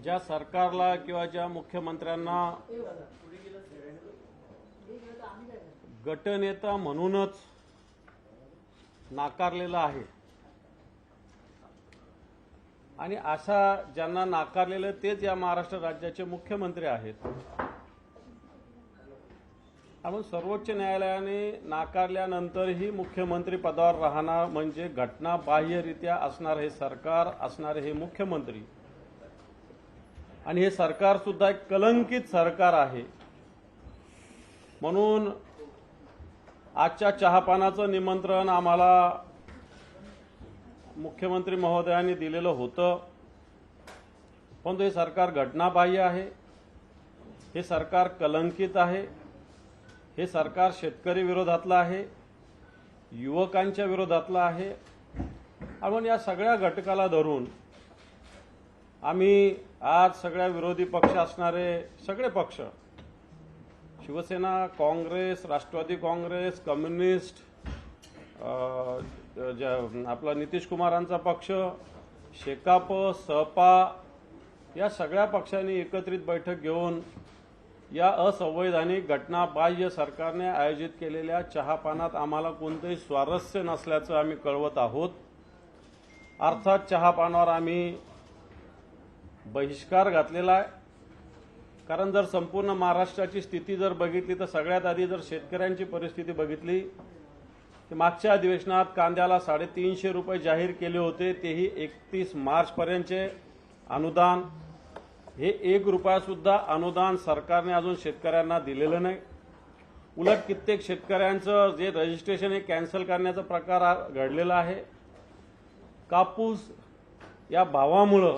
ज्या सरकारला किंवा ज्या मुख्यमंत्र्यांना गटनेता म्हणूनच नाकारलेलं आहे आणि अशा ज्यांना नाकारलेलं तेच या महाराष्ट्र राज्याचे मुख्यमंत्री आहेत। आपण सर्वोच्च न्यायालयाने नाकारल्यानंतरही मुख्यमंत्री पदावर राहणार म्हणजे घटनाबाह्यरित्या असणार हे सरकार, असणारे हे मुख्यमंत्री, आणि हे सरकार सुद्धा एक कलंकित सरकार आहे। म्हणून आजच्या चहापानाचं निमंत्रण आम्हाला मुख्यमंत्री महोदयांनी दिलेलं होतं, पण हे सरकार घटनाबाह्य आहे, हे सरकार कलंकित आहे, हे सरकार शेतकरी विरोधातलं आहे, युवकांच्या विरोधातलं आहे। आपण या सगळ्या घटकाला धरून आम्ही आज सगळ्या विरोधी पक्ष असणारे सगळे पक्ष, शिवसेना, काँग्रेस, राष्ट्रवादी काँग्रेस, कम्युनिस्ट, आपला नितीश कुमारांचा पक्ष, शेकाप, सपा, या सगळ्या पक्षांनी एकत्रित बैठक घेऊन या असंवैधानिक घटनाबाह्य सरकारने आयोजित केलेल्या चहापानात आम्हाला कोणतेही स्वारस्य नसल्याचं आम्ही कळवत आहोत। अर्थात चहापानावर आम्ही बहिष्कार घातलेला आहे, कारण जर संपूर्ण महाराष्ट्राची स्थिती जर बघितली तर सगळ्यात आधी जर शेतकऱ्यांची परिस्थिती बघितली की मागच्या अधिवेशनात कांद्याला 350 रुपये जाहीर केले होते, तेही 31 मार्चपर्यंतचे अनुदान, हे 1 रुपया सुद्धा अनुदान सरकारने अजून शेतकऱ्यांना दिलेलं नाही। उलट कित्येक शेतकऱ्यांचं जे रजिस्ट्रेशन हे कॅन्सल करण्याचा प्रकार घडलेला आहे। कापूस या भावामुळं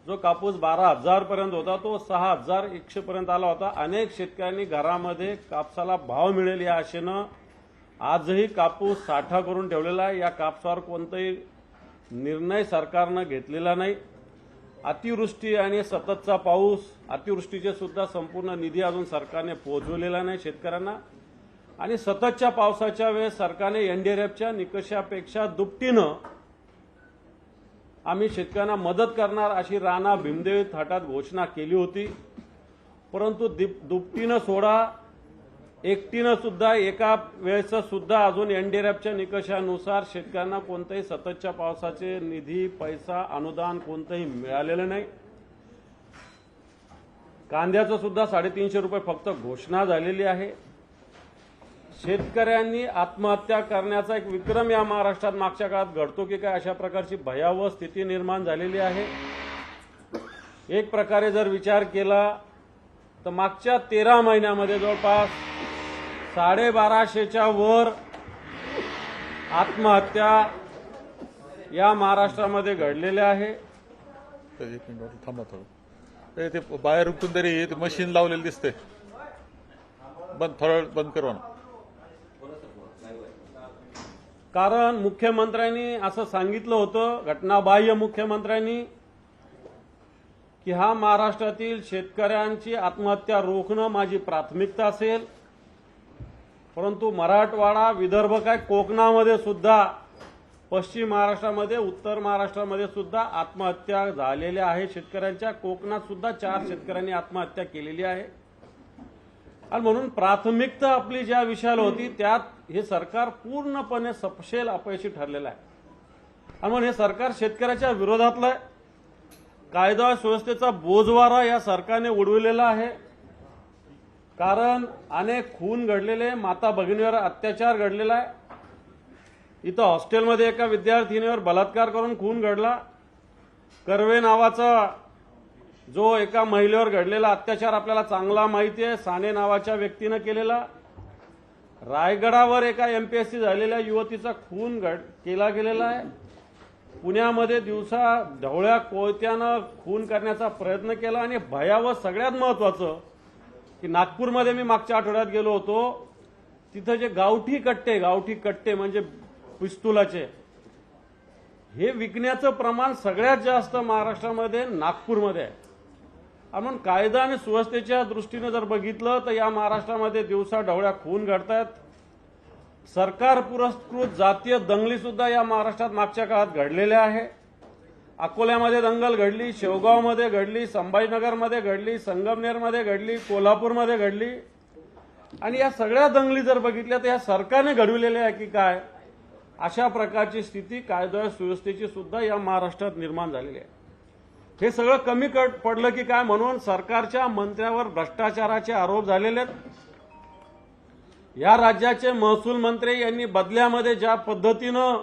जो कापूस 12,000 पर्यंत होता तो 6,100 पर्यंत आला होता। अनेक शेतकऱ्यांनी घरामध्ये कापसाला भाव मिळेल या आशेनं आजही कापूस साठा करून ठेवलेला आहे। या कापसावर कोणताही निर्णय सरकारनं घेतलेला नाही। अतिवृष्टी आणि सततचा पाऊस, अतिवृष्टीचे सुद्धा संपूर्ण निधी अजून सरकारने पोहोचवलेला नाही शेतकऱ्यांना, आणि सततच्या पावसाच्या वेळेस सरकारने एनडीआरएफच्या निकषापेक्षा दुपटीनं आम्ही शेतकऱ्यांना मदत करणार अशी राणा भीमदेव थाटात घोषणा केली होती, परंतु दुपटीनं सोडा, एकटीनं सुद्धा एका वेळेस सुद्धा अजून एनडीआरएफच्या निकषानुसार शेतकऱ्यांना कोणतेही सततच्या पावसाचे निधी, पैसा, अनुदान कोणतंही मिळालेलं नाही। कांद्याचं सुद्धा 350 रुपये फक्त घोषणा झालेली आहे। शेतकऱ्यांनी आत्महत्या करण्याचा एक विक्रम या महाराष्ट्रात मागच्या काळात घडतो की काय, अशा प्रकारची भयावह स्थिती निर्माण झालेली आहे। एक प्रकारे जर विचार केला तर मागच्या 13 महिन्यामध्ये जवळपास 1250च्या वर आत्महत्या या महाराष्ट्रामध्ये घडलेल्या आहे। एक मिनिट थांबा थोडं, ते बाहेर उठून तरी ते मशीन लावलेलं दिसतंय, थोडं बंद करवा ना। कारण मुख्यमंत्र्यांनी असं सांगितलं होतं, घटनाबाह्य मुख्यमंत्र्यांनी, की हा महाराष्ट्रातील शेतकऱ्यांची आत्महत्या रोखणं माझी प्राथमिकता असेल, परंतु मराठवाडा, विदर्भ, काय कोकणामध्ये सुद्धा, पश्चिम महाराष्ट्रामध्ये, उत्तर महाराष्ट्रामध्ये सुद्धा आत्महत्या झालेल्या आहे शेतकऱ्यांच्या। कोकणात सुद्धा 4 शेतकऱ्यांनी आत्महत्या केलेली आहे। आणि म्हणून प्राथमिकता आपली ज्या विषयाला होती त्यात हे सरकार पूर्णपणे सपशेल अपयशी ठरलेलं आहे। आणि म्हणून हे सरकार शेतकऱ्याच्या विरोधातलं आहे। कायदा सुव्यवस्थेचा बोजवारा या सरकारने उडविलेला आहे, कारण अनेक खून घडलेले, माता भगिनीवर अत्याचार घडलेला आहे। इथं हॉस्टेलमध्ये एका विद्यार्थिनीवर बलात्कार करून खून घडला। कर्वे नावाचा जो एका महिलेवर घडलेला अत्याचार आपल्याला चांगला माहिती आहे, साने नावाच्या व्यक्तीनं केलेला। रायगडावर एका एमपीएससी झालेल्या युवतीचा खून केला गेलेला आहे। पुण्यामध्ये दिवसा ढवळ्या कोयत्यानं खून करण्याचा प्रयत्न केला। आणि भयावह, सगळ्यात महत्त्वाचं की नागपूरमध्ये मी मागच्या आठवड्यात गेलो होतो, तिथं जे गावठी कट्टे म्हणजे पिस्तुलाचे, हे विकण्याचं प्रमाण सगळ्यात जास्त महाराष्ट्रामध्ये नागपूरमध्ये आहे। आपण कायदा आणि सुव्यवस्थेच्या दृष्टीने जर बघितलं तर या महाराष्ट्रामध्ये दिवसा ढवळ्या खून घडतायत। सरकार पुरस्कृत जातीय दंगली सुद्धा या महाराष्ट्रात मागच्या काळात घडलेल्या आहे। अकोल्यामध्ये दंगल घडली, शेवगावमध्ये घडली, संभाजीनगरमध्ये घडली, संगमनेरमध्ये घडली, कोल्हापूरमध्ये घडली. आणि या सगळ्या दंगली जर बघितल्या तर या सरकारने घडविलेल्या आहे की काय, अशा प्रकारची स्थिती कायदा सुव्यवस्थेची सुद्धा या महाराष्ट्रात निर्माण झालेली आहे. हे सगळं कमी पडलं की काय म्हणून सरकारच्या मंत्र्यावर भ्रष्टाचाराचे आरोप झालेले आहेत. या राज्याचे महसूल मंत्री यांनी बदल्यामध्ये ज्या पद्धतीनं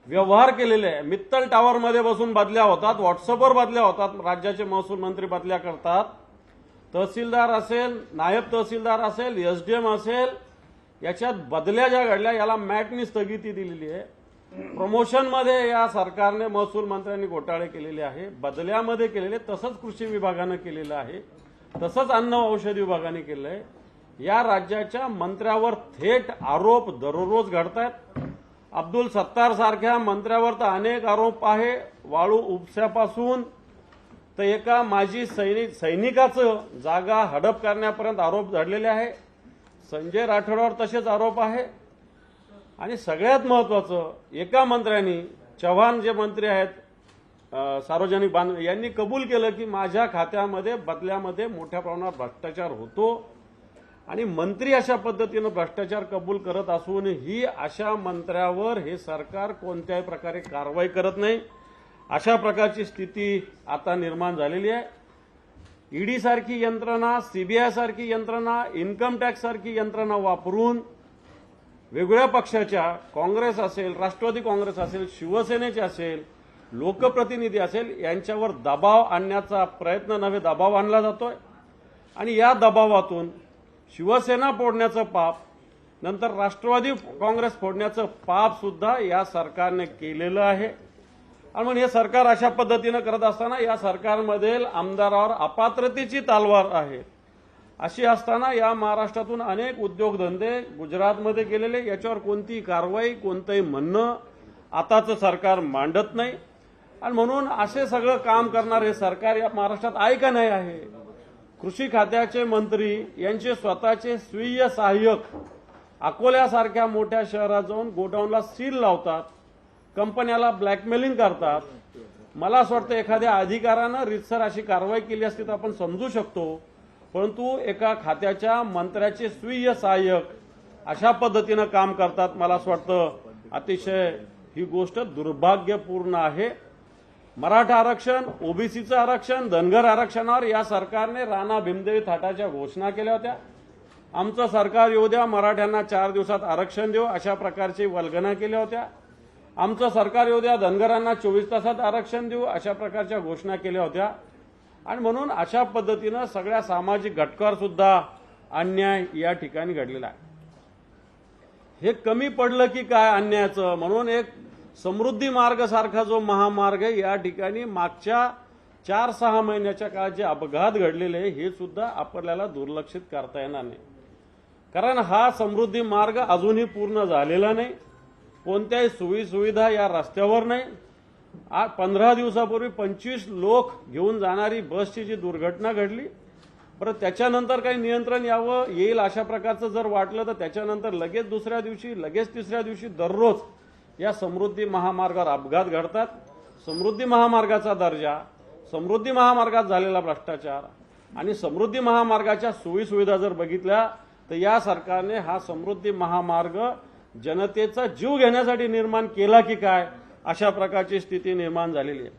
व्यवहार केलेले आहे, मित्तल टावरमध्ये बसून बदल्या होतात, व्हॉट्सअपवर बदल्या होतात, राज्याचे महसूल मंत्री बदल्या करतात. तहसीलदार असेल, नायब तहसीलदार असेल, एसडीएम असेल, याच्यात बदल्या ज्या घडल्या याला मॅटनी स्थगिती दिलेली आहे. प्रमोशनमध्ये या सरकारने महसूल मंत्र्यांनी घोटाळे केलेले आहे, बदल्यामध्ये केलेले, तसंच कृषी विभागानं केलेलं आहे, तसंच अन्न औषधी विभागाने केलं आहे. या राज्याच्या मंत्र्यावर थेट आरोप दररोज घडत आहेत. अब्दुल सत्तार सारख्या मंत्र्यावर तर अनेक आरोप आहे, वाळू उपस्यापासून तर एका माजी सैनिकाचं जागा हडप करण्यापर्यंत आरोप झडलेले आहे. संजय राठोडवर तसेच आरोप आहे. आणि सगळ्यात महत्वाचं, एका मंत्र्यांनी, चव्हाण जे मंत्री आहेत सार्वजनिक बांधकाम, यांनी कबूल केलं की माझ्या खात्यामध्ये बदल्यामध्ये मोठ्या प्रमाणात भ्रष्टाचार होतो. आणि मंत्री अशा पद्धतीनं भ्रष्टाचार कबूल करत असूनही अशा मंत्र्यावर हे सरकार कोणत्याही प्रकारे कारवाई करत नाही. अशा प्रकारची स्थिती आता निर्माण झालेली आहे. ईडी सारखी यंत्रणा, सीबीआय सारखी यंत्रणा, इन्कम टॅक्स सारखी यंत्रणा वापरून वेगवेगळ्या पक्षाच्या, काँग्रेस असेल, राष्ट्रवादी काँग्रेस असेल, शिवसेनेचे असेल, लोकप्रतिनिधी असेल, यांच्यावर दबाव आणण्याचा प्रयत्न नव्हे दबाव आणला जातोय. आणि या दबावातून शिवसेना फोडण्याचं पाप, नंतर राष्ट्रवादी काँग्रेस फोडण्याचं पाप सुद्धा या सरकारने केलेलं आहे. आणि म्हणून हे सरकार अशा पद्धतीनं करत असताना या सरकारमधील आमदारावर अपात्रतेची तलवार आहे. अशी असताना या महाराष्ट्रातून अनेक उद्योगधंदे गुजरातमध्ये गेलेले, याच्यावर कोणतीही कारवाई, कोणतंही म्हणणं आताचं सरकार मांडत नाही. आणि म्हणून असे सगळं काम करणारे सरकार या महाराष्ट्रात आहे का नाही आहे. कृषी खात्याचे मंत्री यांचे स्वतःचे स्वीय सहाय्यक अकोल्यासारख्या मोठ्या शहरात जाऊन गोडाऊनला सील लावतात, कंपन्याला ब्लॅकमेलिंग करतात. मला असं वाटतं एखाद्या अधिकाऱ्यानं रितसर अशी कारवाई केली असती तर आपण समजू शकतो, परंतु एका खात्याच्या मंत्र्याचे स्वीय सहाय्यक अशा पद्धतीनं काम करतात. मला असं वाटतं अतिशय ही गोष्ट दुर्भाग्यपूर्ण आहे. मराठा आरक्षण, ओबीसीचं आरक्षण, धनगर आरक्षणावर या सरकारने राणा भीमदेवी थाटाच्या घोषणा केल्या होत्या. आमचं सरकार येऊ द्या, मराठ्यांना 4 दिवसात आरक्षण देऊ, अशा प्रकारची वल्गना केल्या होत्या. आमचं सरकार येऊ द्या, धनगरांना 24 तासात आरक्षण देऊ, अशा प्रकारच्या घोषणा केल्या होत्या. आणि म्हणून अशा पद्धतीनं सगळ्या सामाजिक घटकावर सुद्धा अन्याय या ठिकाणी घडलेला आहे. हे कमी पडलं की काय अन्यायाचं, म्हणून एक समृद्धी मार्ग सारखा जो महामार्ग आहे, या ठिकाणी मागच्या 4-6 महिन्याच्या काळात जे अपघात घडलेले हे सुद्धा आपल्याला दुर्लक्षित करता येणार नाही. कारण हा समृद्धी मार्ग अजूनही पूर्ण झालेला नाही. कोणत्याही सोयीसुविधा या रस्त्यावर नाही. 15 दिवसापूर्वी 25 लोक घेऊन जाणारी बसची जी दुर्घटना घडली, बरं त्याच्यानंतर काही नियंत्रण येईल अशा प्रकारचं जर वाटलं तर त्याच्यानंतर लगेच दुसऱ्या दिवशी, लगेच तिसऱ्या दिवशी दररोज या समृद्धी महामार्गावर अपघात घडतात. समृद्धी महामार्गाचा दर्जा, समृद्धी महामार्गात झालेला भ्रष्टाचार आणि समृद्धी महामार्गाच्या सोयीसुविधा जर बघितल्या तर या सरकारने हा समृद्धी महामार्ग जनतेचा जीव घेण्यासाठी निर्माण केला की काय, अशा प्रकारची स्थिती निर्माण झालेली आहे.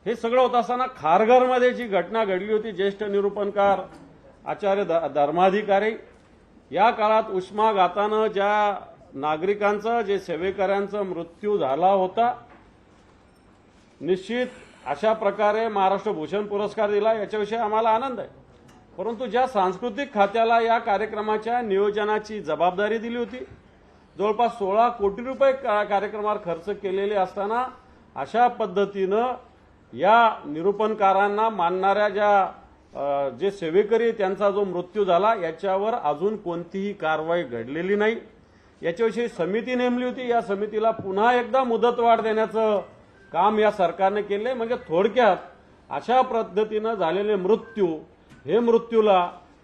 हे सगळं होत असताना खारघरमध्ये जी घटना घडली होती, ज्येष्ठ निरूपणकार आचार्य धर्माधिकारी, या काळात उष्माघातानं ज्या नागरिकांचा, जे सेवेकऱ्यांचा मृत्यू झाला होता, निश्चित अशा प्रकारे महाराष्ट्र भूषण पुरस्कार दिला, याच्याविषयी आम्हाला आनंद आहे. परंतु ज्या सांस्कृतिक खात्याला या कार्यक्रमाच्या नियोजनाची जबाबदारी दिली होती, जवळपास 16 कोटी रुपये कार्यक्रमावर खर्च केलेले असताना अशा पद्धतीनं या निरूपणकारांना मानणाऱ्या जे सेवेकरी त्यांचा जो मृत्यू झाला, याच्यावर अजून कोणतीही कारवाई घडलेली नाही. याच्याविषयी समिती नेमली होती, या समितीला पुन्हा एकदा मुदतवाढ देण्याचं काम या सरकारने केले. म्हणजे थोडक्यात अशा पद्धतीनं झालेले मृत्यू,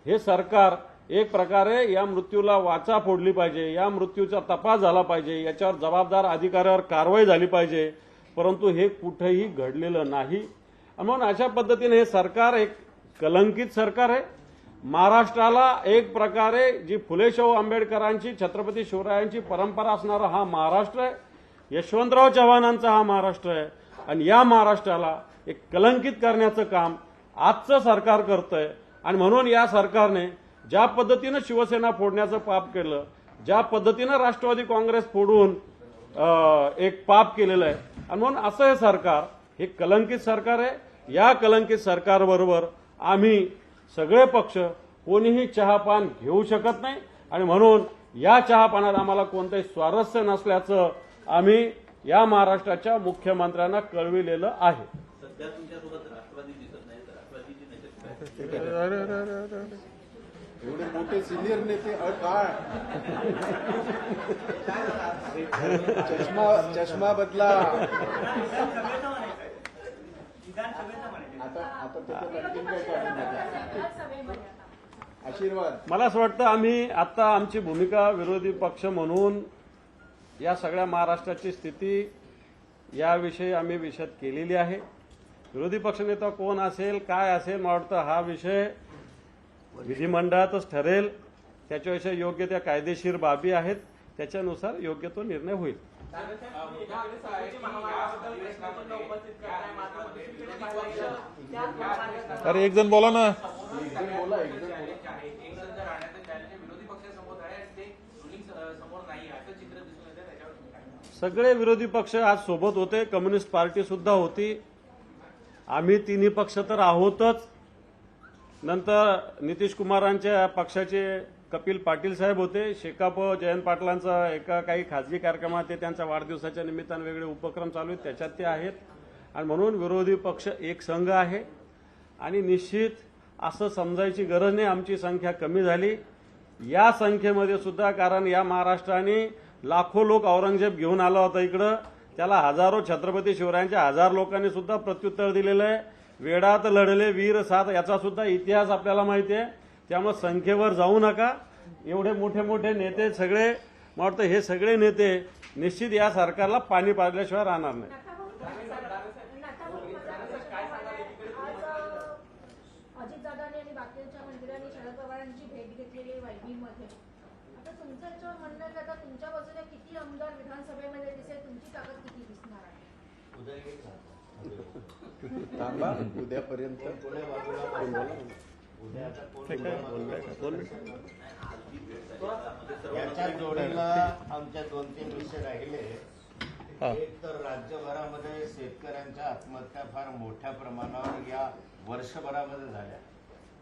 हे सरकार एक प्रकारे या मृत्यूला वाचा फोडली पाहिजे, या मृत्यूचा तपास झाला पाहिजे, याच्यावर जबाबदार अधिकाऱ्यावर कारवाई झाली पाहिजे. परंतु हे कुठेही घडलेलं नाही. म्हणून अशा पद्धतीने हे सरकार एक कलंकित सरकार आहे. महाराष्ट्राला एक प्रकारे जी फुले शाहू आंबेडकरांची, छत्रपती शिवरायांची परंपरा असणारा हा महाराष्ट्र आहे, यशवंतराव चव्हाणांचा हा महाराष्ट्र आहे. आणि या महाराष्ट्राला एक कलंकित करण्याचं काम आजचं सरकार करतंय. आणि म्हणून या सरकारने ज्या पद्धतीनं शिवसेना फोडण्याचं पाप केलं, ज्या पद्धतीनं राष्ट्रवादी काँग्रेस फोडून एक पाप केलेलं आहे, आणि म्हणून असं हे सरकार हे कलंकित सरकार आहे. या कलंकित सरकारबरोबर आम्ही सगळे पक्ष कोणीही चहापान घेऊ शकत नाही. आणि म्हणून या चहापानात आम्हाला कोणतंही स्वारस्य नसल्याचं आम्ही या महाराष्ट्राच्या मुख्यमंत्र्यांना कळविलेलं आहे. सध्या तुमच्यासोबत राष्ट्रवादी दिसत नाही, तर राष्ट्रवादीची नजर काय? एवढे मोठे सिनियर नेते काय चष्मा बदला. आता त्याच्यात आणखीन काय काढून टाका. आशीर्वाद. मला असं वाटतं आम्ही आता आमची भूमिका विरोधी पक्ष म्हणून या सगळ्या महाराष्ट्राची स्थिती याविषयी आम्ही विशद केलेली आहे. विरोधी पक्षनेता कोण असेल, काय असेल, मला वाटतं हा विषय विधिमंडळातच ठरेल. त्याच्याविषयी योग्य त्या कायदेशीर बाबी आहेत, त्याच्यानुसार योग्य तो निर्णय होईल. अरे एक जण बोला ना. सगळे विरोधी पक्ष आज सोबत होते, कम्युनिस्ट पार्टी सुद्धा होती. आम्ही तिन्ही पक्ष तर आहोतच. नंतर नितीश कुमारांच्या पक्षाचे कपिल पाटील साहेब होते. शेकाप जयंत पाटलांचा एका काही खाजगी कार्यक्रमात ते त्यांच्या वाढदिवसाच्या निमित्तानं वेगळे उपक्रम चालू आहेत, त्याच्यात ते आहेत. आणि म्हणून विरोधी पक्ष एक संघ आहे. आणि निश्चित असं समजायची गरज नाही आमची संख्या कमी झाली. या संख्येमध्ये सुद्धा, कारण या महाराष्ट्राने लाखो लोक औरंगजेब घेऊन आला होता इकडं, त्याला हजारो छत्रपती शिवरायांच्या हजार लोकांनी सुद्धा प्रत्युत्तर दिलेलं आहे. वेडात लढले वीर साथ, याचा सुद्धा इतिहास आपल्याला माहिती आहे. त्यामुळे संख्येवर जाऊ नका. एवढे मोठे मोठे नेते सगळे, मला वाटतं हे सगळे नेते निश्चित या सरकारला पाणी पाजल्याशिवाय राहणार नाही. अजितदादांनी आणि बाकीच्या मंत्र्यांनी शरद पवारांची भेट घेतलेली आहे वायबीमध्ये. आता तुमचं याच्यावर म्हणणं आहे की आता तुमच्या बाजूने किती आमदार विधानसभेमध्ये दिसेल, तुमची ताकद किती दिसणार आहे? थांबा उद्यापर्यंत. याच्या जोडीला आमच्या 2-3 विषय राहिले. एक तर राज्यभरामध्ये शेतकऱ्यांच्या आत्महत्या फार मोठ्या प्रमाणावर या वर्षभरामध्ये झाल्या.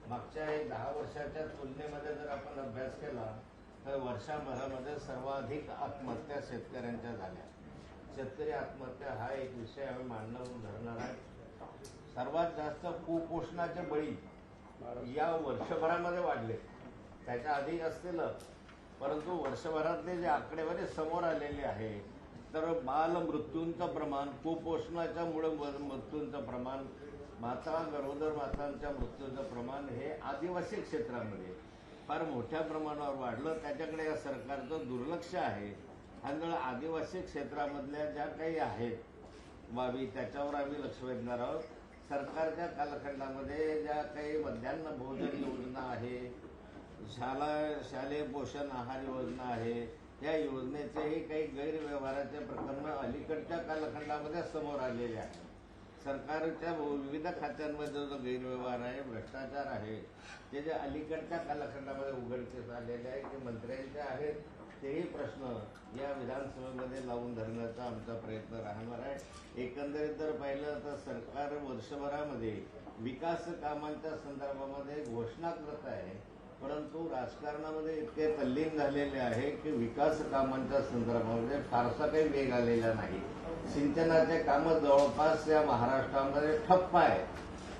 मागच्या 10 वर्षाच्या तुलनेमध्ये जर आपण अभ्यास केला तर वर्षभरामध्ये सर्वाधिक आत्महत्या शेतकऱ्यांच्या झाल्या. शेतकरी आत्महत्या हा एक विषय आम्ही मांडून धरणार आहे. सर्वात जास्त कुपोषणाचे बळी या वर्षभरामध्ये वाढले. त्याच्या आधी असलेलं, परंतु वर्षभरातले जे आकडेवारी समोर आलेले आहे, तर बाल मृत्यूंचं प्रमाण, कुपोषणाच्या मुळे मृत्यूंचं प्रमाण, माता गरोदर मातांच्या मृत्यूचं प्रमाण हे आदिवासी क्षेत्रामध्ये फार मोठ्या प्रमाणावर वाढलं. त्याच्याकडे या सरकारचं दुर्लक्ष आहे. आणि आदिवासी क्षेत्रामधल्या ज्या काही आहेत बाबी, त्याच्यावर आम्ही लक्ष वेधणार आहोत. सरकारच्या कालखंडामध्ये ज्या काही मध्यान्ह भोजन योजना आहे, शालेय पोषण आहार योजना आहे, या योजनेचेही काही गैरव्यवहाराचे प्रकरण अलीकडच्या कालखंडामध्ये समोर आलेले आहे. सरकारच्या विविध खात्यांमध्ये जो गैरव्यवहार आहे, भ्रष्टाचार आहे, ते जे अलीकडच्या कालखंडामध्ये उघडकीस आलेले आहे, ते मंत्र्यांचे आहेत, तेही प्रश्न या विधानसभेमध्ये लावून धरण्याचा आमचा प्रयत्न राहणार आहे. एकंदरीत जर पाहिलं तर सरकार वर्षभरामध्ये विकास कामांच्या संदर्भामध्ये घोषणा करत आहे, परंतु राजकारणामध्ये इतके तल्लीन झालेले आहे की विकास कामांच्या संदर्भामध्ये फारसा काही वेग आलेला नाही. सिंचनाचे कामं जवळपास या महाराष्ट्रामध्ये ठप्प आहे.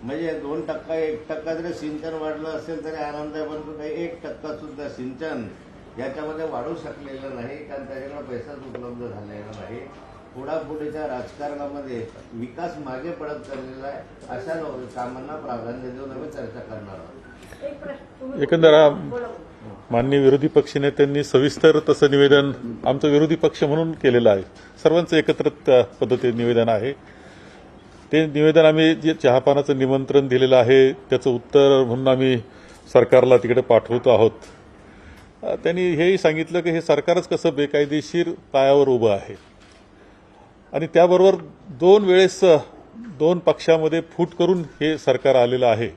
म्हणजे 2%, 1% जरी सिंचन वाढलं असेल तरी आनंद आहे, परंतु काही 1% सुद्धा सिंचन याच्यामध्ये वाढू शकलेलं नाही, कारण त्याच्याकडे पैसाच उपलब्ध झालेला नाही. पुढापुढीच्या राजकारणामध्ये विकास मागे पडत चाललेला आहे. अशा कामांना प्राधान्य देऊन आम्ही चर्चा करणार आहोत. एक प्रश्न एकंदर माननीय विरोधी पक्षनेत्यांनी सविस्तर तसं निवेदन आमचं विरोधी पक्ष म्हणून केलेलं आहे. सर्वांचं एकत्रित पद्धतीने निवेदन आहे. ते निवेदन आम्ही जे चहापानाचं निमंत्रण दिलेलं आहे त्याचं उत्तर म्हणून आम्ही सरकारला तिकडे पाठवतो आहोत. त्यांनी हेही सांगितलं की हे सरकारच कसं बेकायदेशीर पायावर उभं आहे आणि त्याबरोबर 2 वेळेस 2 पक्षामध्ये फूट करून हे सरकार आलेलं आहे.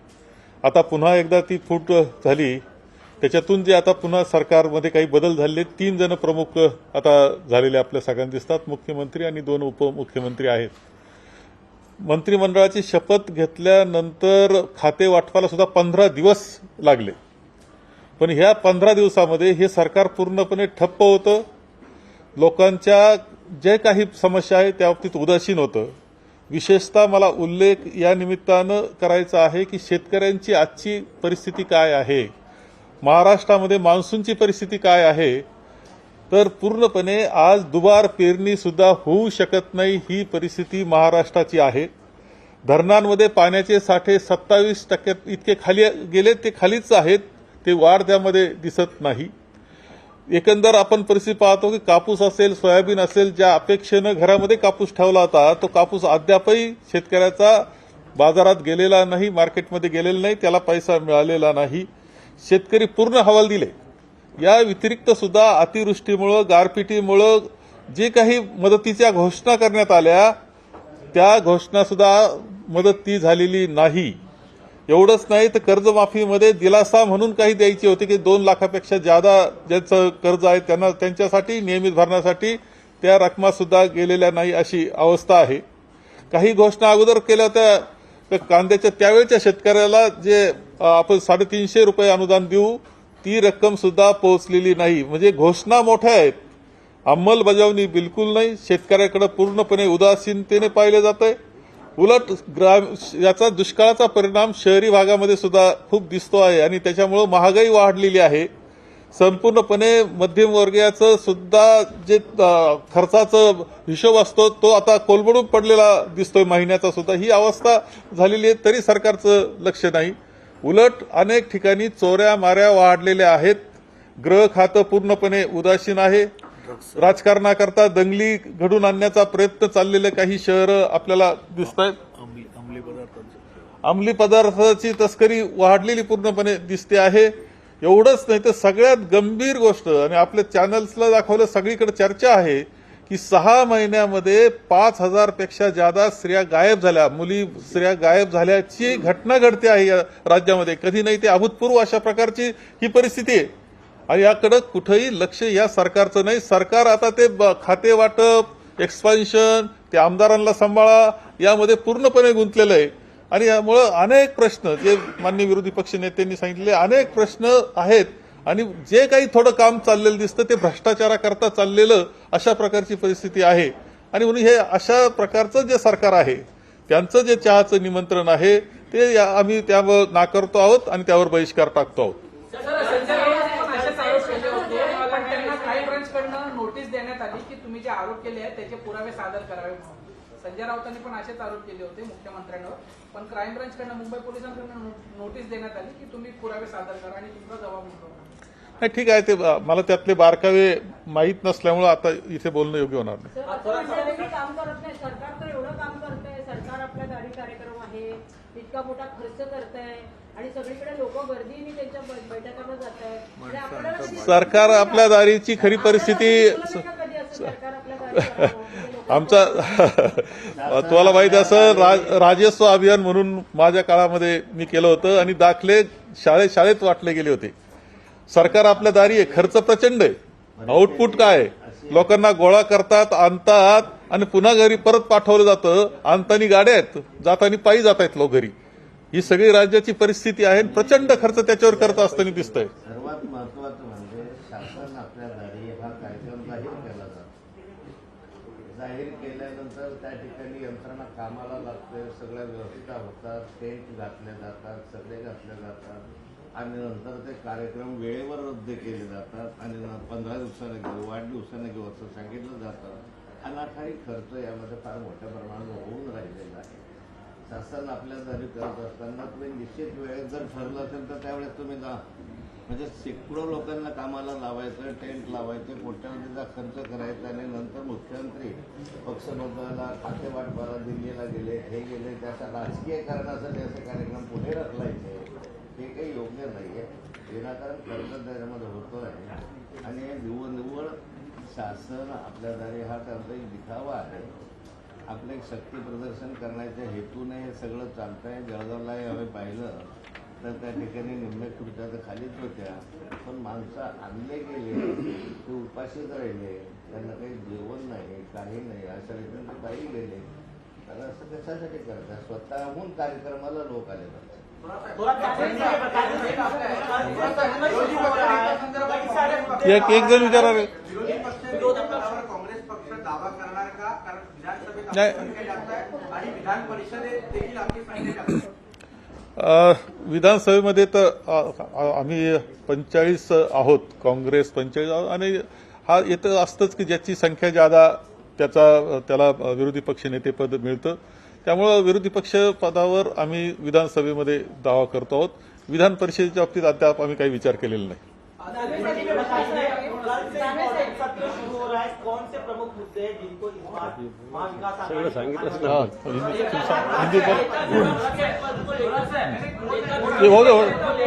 आता पुन्हा एकदा ती फूट झाली, त्याच्यातून जे आता पुन्हा सरकारमध्ये काही बदल झालेले 3 जण प्रमुख आता झालेले आपल्या सगळ्यांना दिसतात. मुख्यमंत्री आणि 2 उपमुख्यमंत्री आहेत. मंत्रिमंडळाची शपथ घेतल्यानंतर खाते वाटपाला सुद्धा 15 दिवस लागले. पण ह्या 15 दिवसामध्ये हे सरकार पूर्णपणे ठप्प होतं. लोकांच्या जे काही समस्या आहे त्या बाबतीत उदासीन होतं. विशेषतः मला उल्लेख या निमित्तानं करायचा आहे की शेतकऱ्यांची आजची परिस्थिती काय आहे, महाराष्ट्रामध्ये मान्सूनची परिस्थिती काय आहे, तर पूर्णपणे आज दुबार पेरणी सुद्धा होऊ शकत नाही ही परिस्थिती महाराष्ट्राची आहे. धरणांमध्ये पाण्याचे साठे 27% इतके खाली गेले, ते खालीच आहेत, ते वाढ त्यामध्ये दिसत नाही. एकंदर आपण परिस्थिती पाहतो की कापूस असेल, सोयाबीन असेल, ज्या अपेक्षेनं घरामध्ये कापूस ठेवला होता तो कापूस अद्यापही शेतकऱ्याचा बाजारात गेलेला नाही, मार्केटमध्ये गेलेला नाही, त्याला पैसा मिळालेला नाही. शेतकरी पूर्ण हवाल दिले. या व्यतिरिक्त सुद्धा अतिवृष्टीमुळं, गारपिटीमुळं जे काही मदतीच्या घोषणा करण्यात आल्या त्या घोषणा सुद्धा मदत ती झालेली नाही. एवढंच नाही तर कर्जमाफीमध्ये दिलासा म्हणून काही द्यायची होती की 2 लाखापेक्षा जादा ज्यांचं कर्ज आहे त्यांना त्यांच्यासाठी नियमित भरण्यासाठी त्या रकमा सुद्धा गेलेल्या नाही अशी अवस्था आहे. काही घोषणा अगोदर केल्या होत्या तर कांद्याच्या त्यावेळच्या शेतकऱ्याला जे आपण 350 रुपये अनुदान देऊ ती रक्कम सुद्धा पोहोचलेली नाही. म्हणजे घोषणा मोठ्या आहेत, अंमलबजावणी बिलकुल नाही. शेतकऱ्याकडे पूर्णपणे उदासीनतेने पाहिले जात आहे. उलट याचा दुष्काळाचा परिणाम शहरी भागामध्ये सुद्धा खूप दिसतो आहे आणि त्याच्यामुळे महागाई वाढलेली आहे. संपूर्णपणे मध्यमवर्गीयाचं सुद्धा जे खर्चाचा हिशोब असतो तो आता कोलमडून पडलेला दिसतोय महिन्याचा सुद्धा. ही अवस्था झालेली आहे तरी सरकारचं लक्ष नाही. उलट अनेक ठिकाणी चोऱ्या माऱ्या वाढलेल्या आहेत. गृह खातं पूर्णपणे उदासीन आहे. राजकारणाकरता दंगली घडून आणण्याचा प्रयत्न चाललेले काही शहरं आपल्याला दिसत आहेत. अंमली पदार्थाची तस्करी वाढलेली पूर्णपणे दिसते आहे. एवढंच नाही तर सगळ्यात गंभीर गोष्ट आणि आपल्या चॅनल्सला दाखवलं, सगळीकडे चर्चा आहे की 6 महिन्यामध्ये 5,000 पेक्षा जादा स्त्रिया गायब झाल्या, स्त्रिया गायब झाल्याची घटना घडते आहे या राज्यामध्ये. कधी नाही ते अभूतपूर्व अशा प्रकारची ही परिस्थिती आहे आणि याकडे कुठेही लक्ष या सरकारचं नाही. सरकार आता ते खाते वाटप, एक्सपान्शन, ते आमदारांना सांभाळा यामध्ये पूर्णपणे गुंतलेलं आहे आणि यामुळं अनेक प्रश्न जे माननीय विरोधी पक्ष नेत्यांनी सांगितले अनेक प्रश्न आहेत आणि जे काही थोडं काम चाललेलं दिसतं ते भ्रष्टाचाराकरता चाललेलं अशा प्रकारची परिस्थिती आहे. आणि म्हणून हे अशा प्रकारचं जे सरकार आहे त्यांचं जे चहाचं निमंत्रण आहे ते आम्ही त्यावर नाकारतो आहोत आणि त्यावर बहिष्कार टाकतो आहोत. नोटीस देण्यात आली की तुम्ही जे आरोप केले आहेत त्याचे पुरावे सादर करावे म्हणून. संजय राऊतांनी पण असेच आरोप केले होते मुख्यमंत्र्यांवर, पण क्राईम ब्रांचकडनं मुंबई पोलिसांकडून नोटीस देण्यात आली की तुम्ही पुरावे सादर करा आणि तुमचा जबाब नोंदवा. नाही ठीक आहे, ते मला त्यातले बारकावे माहीत नसल्यामुळे आता इथे बोलणं योग्य होणार नाही. काम करत नाही. सरकार तर एवढं काम करतंय. सरकार आपल्या दाढी कार्यक्रम आहे, इतका मोठा खर्च करतंय आणि सगळीकडे लोक गर्दीने त्यांच्या बैठकांना जात आहेत. सरकार आपल्या दारीची खरी परिस्थिती आमचा तुम्हाला माहिती असं राजस्व अभियान म्हणून माझ्या काळामध्ये मी केलं होतं आणि दाखले शाळेत वाटले गेले होते. सरकार आपल्या दारी आहे, खर्च प्रचंड आहे. आउटपुट काय आहे? लोकांना गोळा करतात, आणतात आणि पुन्हा घरी परत पाठवलं जातं. आणताना गाड्या आहेत, जाताना पायी जात आहेत लोक घरी. ही सगळी राज्याची परिस्थिती आहे. प्रचंड खर्च त्याच्यावर करत असताना दिसतंय. सर्वात महत्वाचं म्हणजे शासन आपल्या दारी हा कार्यक्रम जाहीर केला जातो. जाहीर केल्यानंतर त्या ठिकाणी यंत्रणा कामाला लागते, सगळ्या व्यवस्था होतात, टेंट घातले जातात, सगळे घातले जातात आणि नंतर ते कार्यक्रम वेळेवर रद्द केले जातात आणि 15 दिवसाने घेऊ, 8 दिवसाने घेऊ असं सांगितलं जातं. अनाठाई खर्च यामध्ये फार मोठ्या प्रमाणात होऊन राहिलेला आहे. शासन आपल्या दारी करत असताना तुम्ही निश्चित वेळेत जर ठरलं असेल तर त्यावेळेस तुम्ही जा. म्हणजे शेकडो लोकांना कामाला लावायचं, टेंट लावायचे, कोट्यावधीचा खर्च करायचा आणि नंतर मुख्यमंत्री पक्ष बदलायला, खाते वाटपाला दिल्लीला गेले, हे गेले, त्याच्या राजकीय कारणासाठी असे कार्यक्रम पुढे ढकलायचे हे काही योग्य नाही आहे. विनाकारण खर्च त्याच्यामध्ये होतो आहे आणि निव्वळ शासन आपल्या दारी हा त्यांचा एक दिखावा आहे. आपलं एक शक्ती प्रदर्शन करण्याच्या हेतूने हे सगळं चालतंय. जळगावलाही आम्ही पाहिलं तर त्या ठिकाणी निम्मे खुर्च्या तर खालीच होत्या, पण माणसं आणले गेले ते उपाशीच राहिले, त्यांना काही जेवण नाही, काही नाही, अशा रीतीने ते काही गेले. तर असं कशासाठी करतात? स्वतःहून कार्यक्रमाला लोक आले जातात. एक जण विचारा रे. विरोधी पक्षावर काँग्रेस पक्ष दावा करणार का? कारण विधानसभेत नाही. आपली संख्या जास्त आहे आणि विधान परिषदेत देखील आपली संख्या जास्त आहे. विधानसभेमध्ये तर आम्ही 45 आहोत, काँग्रेस 45 आहोत आणि हा येतं असतंच की ज्याची संख्या ज्यादा त्याला विरोधी पक्ष नेतेपद मिळतं. त्यामुळं विरोधी पक्ष पदावर आम्ही विधानसभेमध्ये दावा करतो आहोत. विधान परिषदेच्या बाबतीत अद्याप आम्ही काही विचार केलेला नाही. कौन से प्रमुख मुद्दे हैं जिनको इस बार महाविकास सगळं सांगितलं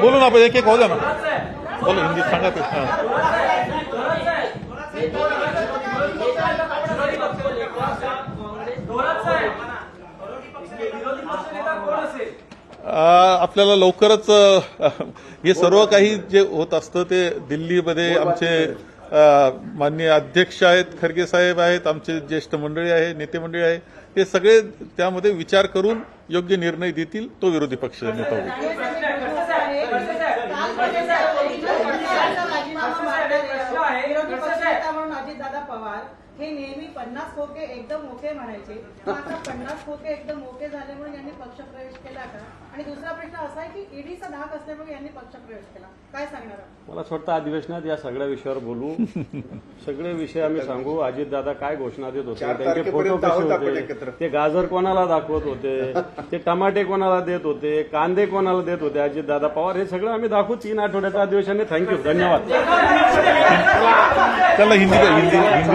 बोलू ना आपण एक एक होऊ द्या ना. बोलो हिंदीत सांगा ते. आपल्याला लवकरच हे सर्व काही जे होत असतं ते दिल्लीमध्ये आमचे माननीय अध्यक्ष आहेत, खरगे साहेब आहेत, आमचे ज्येष्ठ मंडळी आहे, नेते मंडळी आहे, हे सगळे त्यामध्ये विचार करून योग्य निर्णय देतील. तो विरोधी पक्ष नेता होईल. विरोधी पक्षनेता म्हणून अजितदादा पवार हे नेहमी 50 खोके एकदम ओके म्हणायचे. आता 50 खोके एकदम ओके झाल्यामुळे यांनी पक्षप्रवेश केला का? आणि दुसरा प्रश्न असा आहे की ईडीचा धाक असल्यामुळे यांनी पक्षप्रवेश केला, काय सांगणार? मला असं वाटतं अधिवेशनात या सगळ्या विषयावर बोलू. सगळे विषय आम्ही सांगू. अजितदादा काय घोषणा देत होते, त्यांचे फोटो कसे होते, ते गाजर कोणाला दाखवत होते, ते टमाटे कोणाला देत होते, कांदे कोणाला देत होते अजितदादा पवार, हे सगळं आम्ही दाखवू 3 आठवड्याचं अधिवेशन आहे. थँक्यू, धन्यवाद. त्याला हिंदी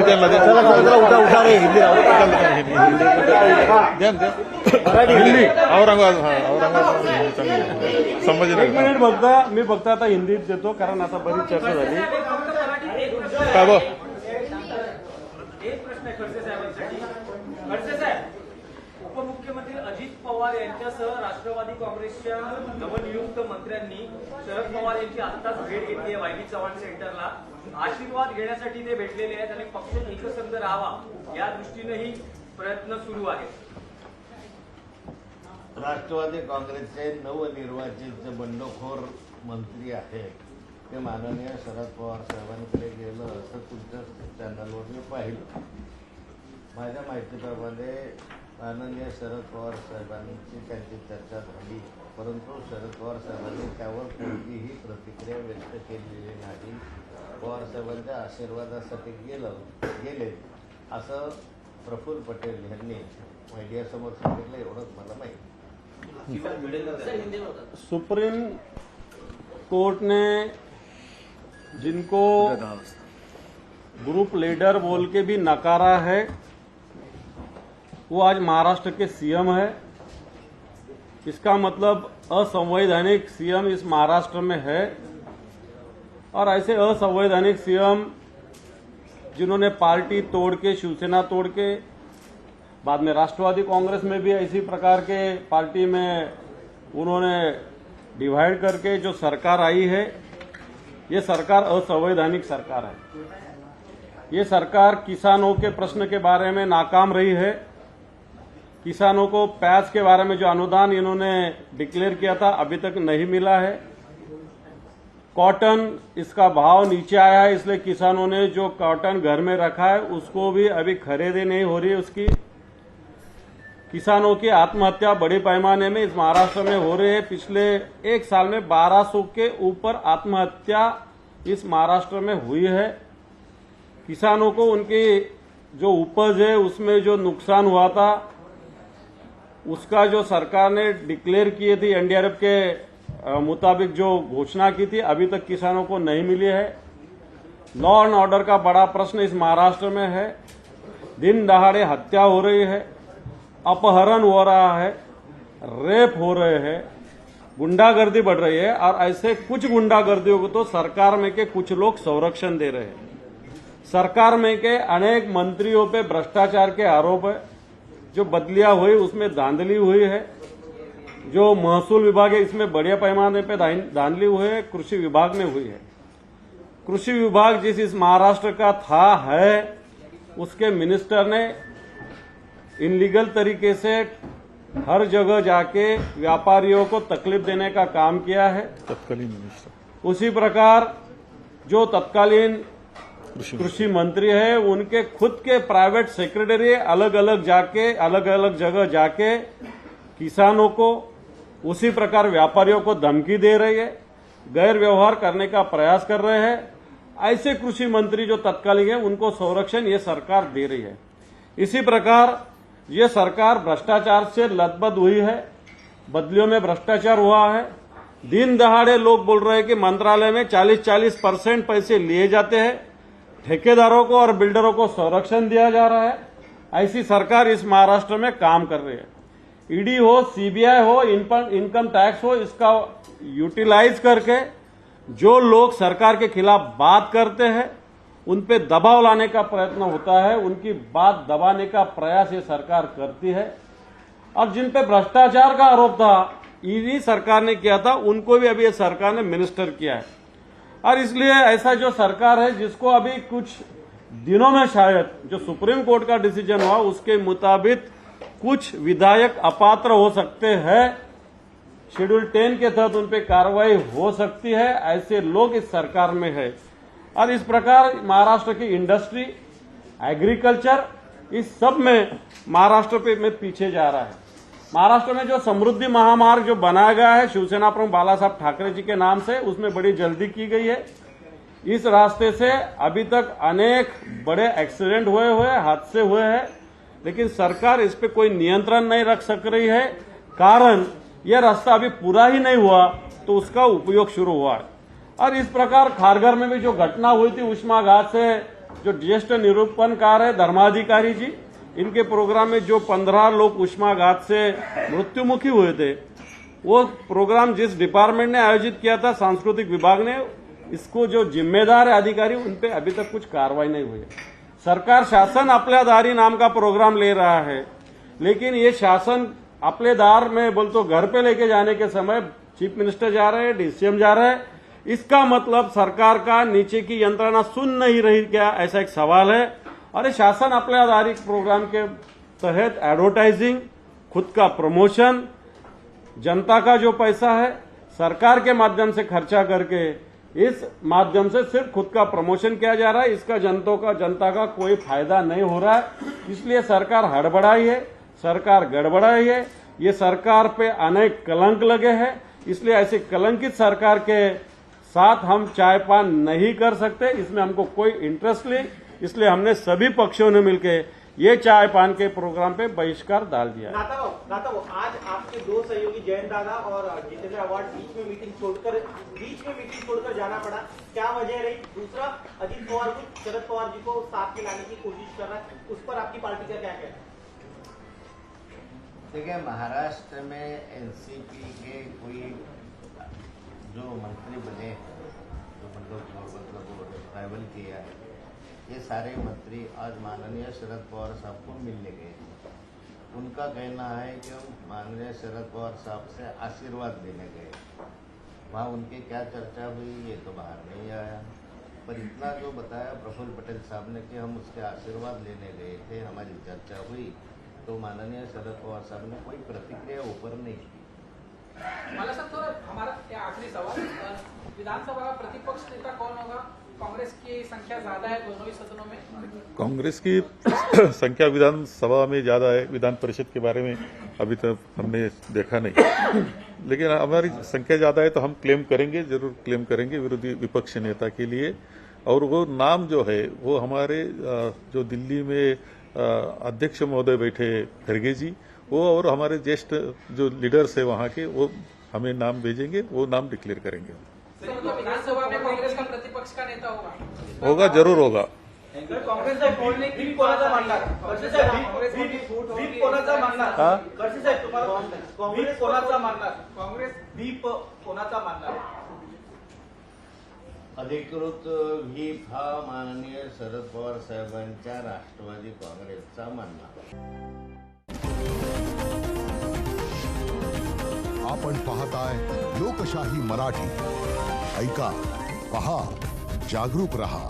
त्यांना द्या. हिंदी औरंगाबाद संभाजीनगर. एक मिनिट मी फक्त आता हिंदीत देतो कारण आता बरीच चर्चा झाली. काय बघ एक प्रश्न आहे खडसे साहेबांसाठी. खडसे साहेब, उपमुख्यमंत्री अजित पवार यांच्यासह राष्ट्रवादी काँग्रेसच्या नवनियुक्त मंत्र्यांनी शरद पवार यांची आत्ताच भेट घेतली आहे वायबी चव्हाण सेंटरला. आशीर्वाद घेण्यासाठी ते भेटलेले आहेत आणि पक्ष एकसंध राहावा या दृष्टीनेही प्रयत्न सुरू आहेत. राष्ट्रवादी काँग्रेसचे नवनिर्वाचित जे बंडखोर मंत्री आहेत ते माननीय शरद पवार साहेबांकडे गेलं असं तुमच्या चॅनलवर मी पाहिलं. माझ्या माहितीप्रमाणे माननीय शरद पवार साहेबांची त्यांची चर्चा झाली, परंतु शरद पवार साहेबांनी त्यावर कोणतीही प्रतिक्रिया व्यक्त केलेली नाही. पवार साहेबांच्या आशीर्वादासाठी गेले असं प्रफुल्ल पटेल यांनी मीडियासमोर सांगितलं, एवढंच मला माहिती. सुप्रीम कोर्ट ने जिनको ग्रुप लीडर बोल के भी नकारा है वो आज महाराष्ट्र के सीएम है. इसका मतलब असंवैधानिक सीएम इस महाराष्ट्र में है. और ऐसे असंवैधानिक सीएम जिन्होंने पार्टी तोड़ के, शिवसेना तोड़ के, बाद में राष्ट्रवादी कांग्रेस में भी इसी प्रकार के पार्टी में उन्होंने डिवाइड करके जो सरकार आई है, ये सरकार असंवैधानिक सरकार है. ये सरकार किसानों के प्रश्न के बारे में नाकाम रही है. किसानों को प्याज के बारे में जो अनुदान इन्होंने डिक्लेयर किया था अभी तक नहीं मिला है. कॉटन, इसका भाव नीचे आया है, इसलिए किसानों ने जो कॉटन घर में रखा है उसको भी अभी खरीदी नहीं हो रही है. उसकी किसानों की आत्महत्या बड़े पैमाने में इस महाराष्ट्र में हो रही है. पिछले 1 साल में 1200 के ऊपर आत्महत्या इस महाराष्ट्र में हुई है. किसानों को उनकी जो उपज है उसमें जो नुकसान हुआ था उसका जो सरकार ने डिक्लेयर किए थी एनडीआरएफ के मुताबिक जो घोषणा की थी अभी तक किसानों को नहीं मिली है। लॉ एंड ऑर्डर का बड़ा प्रश्न इस महाराष्ट्र में है। दिन दहाड़े हत्या हो रही है, अपहरण हो रहा है, रेप हो रहे हैं, गुंडागर्दी बढ़ रही है और ऐसे कुछ गुंडागर्दियों को तो सरकार में के कुछ लोग संरक्षण दे रहे हैं। सरकार में के अनेक मंत्रियों पे भ्रष्टाचार के आरोप है, जो बदलियां हुई उसमें धांधली हुई है, जो महसूल विभाग है इसमें बड़े पैमाने पे धांधली हुई है, कृषि विभाग में हुई है। कृषि विभाग जिस इस महाराष्ट्र का था है उसके मिनिस्टर ने इनलीगल तरीके से हर जगह जाके व्यापारियों को तकलीफ देने का काम किया है। तत्कालीन मिनिस्टर उसी प्रकार जो तत्कालीन कृषि मंत्री है उनके खुद के प्राइवेट सेक्रेटरी अलग अलग जगह जाके किसानों को उसी प्रकार व्यापारियों को धमकी दे रही है, गैर व्यवहार करने का प्रयास कर रहे हैं। ऐसे कृषि मंत्री जो तत्कालीन है उनको संरक्षण ये सरकार दे रही है। इसी प्रकार ये सरकार भ्रष्टाचार से लथबथ हुई है, बदलियों में भ्रष्टाचार हुआ है। दिन दहाड़े लोग बोल रहे हैं कि मंत्रालय में 40% पैसे लिए जाते हैं, ठेकेदारों को और बिल्डरों को संरक्षण दिया जा रहा है। ऐसी सरकार इस महाराष्ट्र में काम कर रही है। ईडी हो, सीबीआई हो, इनकम टैक्स हो, इसका यूटिलाइज करके जो लोग सरकार के खिलाफ बात करते हैं उन पे दबाव लाने का प्रयत्न होता है, उनकी बात दबाने का प्रयास ये सरकार करती है। और जिन पे भ्रष्टाचार का आरोप था ईडी सरकार ने किया था उनको भी अभी ये सरकार ने मिनिस्टर किया है। और इसलिए ऐसा जो सरकार है जिसको अभी कुछ दिनों में शायद जो सुप्रीम कोर्ट का डिसीजन हुआ उसके मुताबिक कुछ विधायक अपात्र हो सकते हैं, शेड्यूल 10 के तहत उन पे कार्रवाई हो सकती है। ऐसे लोग इस सरकार में है और इस प्रकार महाराष्ट्र की इंडस्ट्री, एग्रीकल्चर, इस सब में महाराष्ट्र में पीछे जा रहा है। महाराष्ट्र में जो समृद्धि महामार्ग जो बनाया गया है शिवसेना प्रमुख बाला साहब ठाकरे जी के नाम से, उसमें बड़ी जल्दी की गई है। इस रास्ते से अभी तक अनेक बड़े एक्सीडेंट हुए हादसे हुए हैं, लेकिन सरकार इस पे कोई नियंत्रण नहीं रख सक रही है। कारण यह रास्ता अभी पूरा ही नहीं हुआ तो उसका उपयोग शुरू हुआ है। और इस प्रकार खारघर में भी जो घटना हुई थी उष्माघात से, जो ज्येष्ठ निरूपणकार है धर्माधिकारी जी, इनके प्रोग्राम में जो 15 लोग उष्माघात से मृत्युमुखी हुए थे, वो प्रोग्राम जिस डिपार्टमेंट ने आयोजित किया था सांस्कृतिक विभाग ने, इसको जो जिम्मेदार है अधिकारी उन पे अभी तक कुछ कार्रवाई नहीं हुई है। सरकार शासन आपल्या दारी नाम का प्रोग्राम ले रहा है, लेकिन ये शासन अपने दार में बोल तो घर पे लेके जाने के समय चीफ मिनिस्टर जा रहे हैं, डीसीएम जा रहे हैं। इसका मतलब सरकार का नीचे की यंत्रणा सुन नहीं रही क्या, ऐसा एक सवाल है। और ये शासन अपने आधारित प्रोग्राम के तहत एडवर्टाइजिंग, खुद का प्रमोशन, जनता का जो पैसा है सरकार के माध्यम से खर्चा करके इस माध्यम से सिर्फ खुद का प्रमोशन किया जा रहा है। इसका जनता का कोई फायदा नहीं हो रहा है। इसलिए सरकार हड़बड़ाई है, सरकार गड़बड़ाई है। ये सरकार पे अनेक कलंक लगे हैं, इसलिए ऐसी कलंकित सरकार के साथ हम चाय पान नहीं कर सकते। इसमें हमको कोई इंटरेस्ट नहीं, इसलिए हमने सभी पक्षों ने मिलकर ये चाय पान के प्रोग्राम पे बहिष्कार डाल दिया। नाता वो आज आपके दो सहयोगी जयंत दादा और जितेंद्र अवार्ड बीच में मीटिंग छोड़कर जाना पड़ा, क्या वजह रही? दूसरा, अजित पवार को, शरद पवार जी को साथ में लाने की कोशिश कर रहा है, उस पर आपकी पार्टी का क्या कहना है? देखिए, महाराष्ट्र में एनसीपी के कोई जो मंत्री बने, जो मतलब ट्रैवल किया है, ये सारे मंत्री आज माननीय शरद पवार साहब को मिलने गए। उनका कहना है कि हम माननीय शरद पवार साहब से आशीर्वाद लेने गए। वहाँ उनकी क्या चर्चा हुई ये तो बाहर नहीं आया, पर इतना जो बताया प्रफुल्ल पटेल साहब ने कि हम उसके आशीर्वाद लेने गए थे, हमारी चर्चा हुई, तो माननीय शरद पवार साहब ने कोई प्रतिक्रिया ऊपर नहीं की। मला सर थोड़ा हमारा आखिरी सवाल, विधानसभा का प्रतिपक्ष नेता कौन होगा? कांग्रेस की संख्या ज्यादा है दोनों ही सदनों में। कांग्रेस की संख्या विधानसभा में ज्यादा है, विधान परिषद के बारे में अभी तक हमने देखा नहीं, लेकिन हमारी संख्या ज्यादा है तो हम क्लेम करेंगे, जरूर क्लेम करेंगे विरोधी विपक्ष नेता के लिए। और वो नाम जो है वो हमारे जो दिल्ली में अध्यक्ष महोदय बैठे खरगे जी, वो और हमारे ज्येष्ठ जो लीडर्स है वहाँ के, वो हमें नाम भेजेंगे, वो नाम डिक्लेयर करेंगे। सर, तो विधानसभा में कांग्रेस का प्रतिपक्ष का नेता होगा? होगा, जरूर होगा। काँग्रेसचा व्हीप कोणाचा मानणार? खडसे साहेब, व्हीप कोणाचा मानणार? हा? खडसे साहेब, तुम्हाला व्हीप कोणाचा मानणार? काँग्रेस व्हीप कोणाचा मानणार? अधिकृत व्हीप हा माननीय शरद पवार साहेबांच्या राष्ट्रवादी काँग्रेसचा मानणार। आपण पाहताय लोकशाही मराठी. ऐका, पहा, जागरूक रहा.